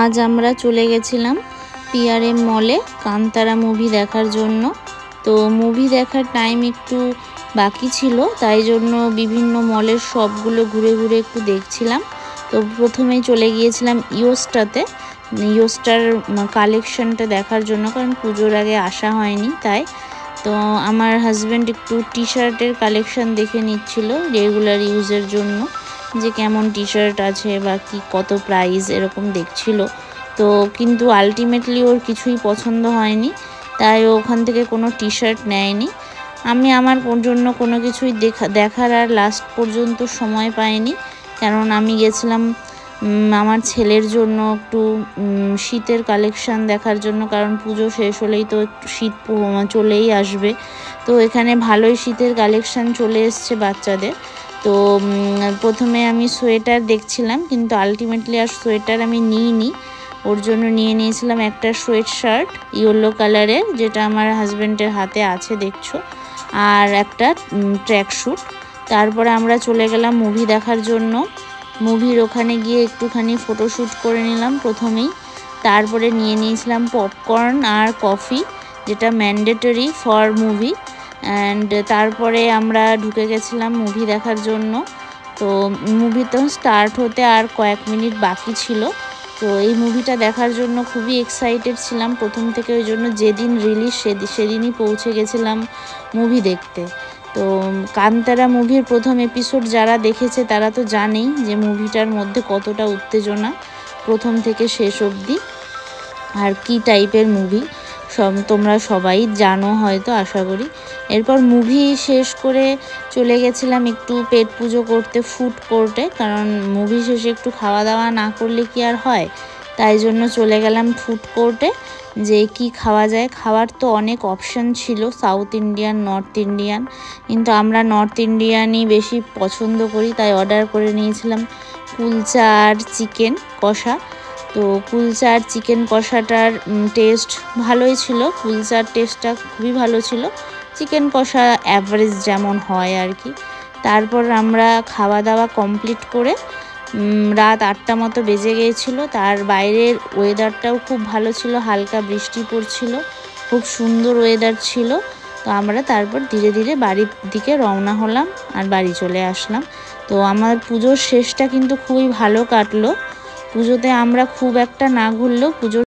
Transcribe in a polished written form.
আজ আমরা চলে গেছিলাম পিআরএম মলে কান্তারা মুভি দেখার জন্য। তো মুভি দেখার টাইম একটু বাকি ছিল, তাই জন্য বিভিন্ন মলের সবগুলো ঘুরে ঘুরে একটু দেখছিলাম। তো প্রথমেই চলে গিয়েছিলাম ইয়োস্টাতে, ইয়োস্টার কালেকশনটা দেখার জন্য, কারণ পুজোর আগে আসা হয়নি তাই। তো আমার হাজব্যান্ড একটু টি শার্টের কালেকশন দেখে নিচ্ছিল রেগুলার ইউজের জন্য, যে কেমন টি শার্ট আছে বা কি কত প্রাইস এরকম দেখছিল। তো কিন্তু আলটিমেটলি ওর কিছুই পছন্দ হয়নি, তাই ওখান থেকে কোনো টি শার্ট নেয়নি। আমি আমার জন্য কোনো কিছুই দেখার আর লাস্ট পর্যন্ত সময় পাইনি, কারণ আমি গেছিলাম আমার ছেলের জন্য একটু শীতের কালেকশান দেখার জন্য, কারণ পুজো শেষ হলেই তো একটু শীত চলেই আসবে। তো এখানে ভালোই শীতের কালেকশান চলে এসছে বাচ্চাদের। তো প্রথমে আমি সোয়েটার দেখছিলাম, কিন্তু আলটিমেটলি আর সোয়েটার আমি নিইনি। ওর জন্য নিয়ে নিয়েছিলাম একটা সোয়েট শার্ট ইয়েলো কালারের, যেটা আমার হাজব্যান্ডের হাতে আছে দেখছো, আর একটা ট্র্যাক স্যুট। তারপরে আমরা চলে গেলাম মুভি দেখার জন্য। মুভির ওখানে গিয়ে একটুখানি ফটোশ্যুট করে নিলাম প্রথমেই। তারপরে নিয়ে নিয়েছিলাম পপকর্ন আর কফি, যেটা ম্যান্ডেটরি ফর মুভি। অ্যান্ড তারপরে আমরা ঢুকে গেছিলাম মুভি দেখার জন্য। তো মুভি তো স্টার্ট হতে আর কয়েক মিনিট বাকি ছিল। তো এই মুভিটা দেখার জন্য খুবই এক্সাইটেড ছিলাম প্রথম থেকে, ওই জন্য যেদিন রিলিজ সেদিনই পৌঁছে গেছিলাম মুভি দেখতে। তো কান্তারা মুভির প্রথম এপিসোড যারা দেখেছে তারা তো জানেই যে মুভিটার মধ্যে কতটা উত্তেজনা প্রথম থেকে শেষ অবধি, আর কি টাইপের মুভি তোমরা সবাই জানো হয়তো, আশা করি। এরপর মুভি শেষ করে চলে গেছিলাম একটু পেট পুজো করতে ফুড কোর্টে, কারণ মুভি শেষে একটু খাওয়া দাওয়া না করলে কি আর হয়। তাই জন্য চলে গেলাম ফুড কোর্টে, যে কি খাওয়া যায়। খাওয়ার তো অনেক অপশান ছিল, সাউথ ইন্ডিয়ান, নর্থ ইন্ডিয়ান, কিন্তু আমরা নর্থ ইন্ডিয়ানই বেশি পছন্দ করি, তাই অর্ডার করে নিয়েছিলাম কুলচা আর চিকেন কষা। তো কুলচা আর চিকেন কষাটার টেস্ট ভালোই ছিল, কুলচার টেস্টটা খুবই ভালো ছিল, চিকেন কষা অ্যাভারেজ যেমন হয় আর কি। তারপর আমরা খাওয়া দাওয়া কমপ্লিট করে রাত 8টা মতো বেজে গিয়েছিলো। তার বাইরের ওয়েদারটাও খুব ভালো ছিল, হালকা বৃষ্টি পড়ছিল, খুব সুন্দর ওয়েদার ছিল। তো আমরা তারপর ধীরে ধীরে বাড়ির দিকে রওনা হলাম আর বাড়ি চলে আসলাম। তো আমার পুজোর শেষটা কিন্তু খুবই ভালো কাটলো। পুজোতে আমরা খুব একটা না ঘুরলেও পুজোর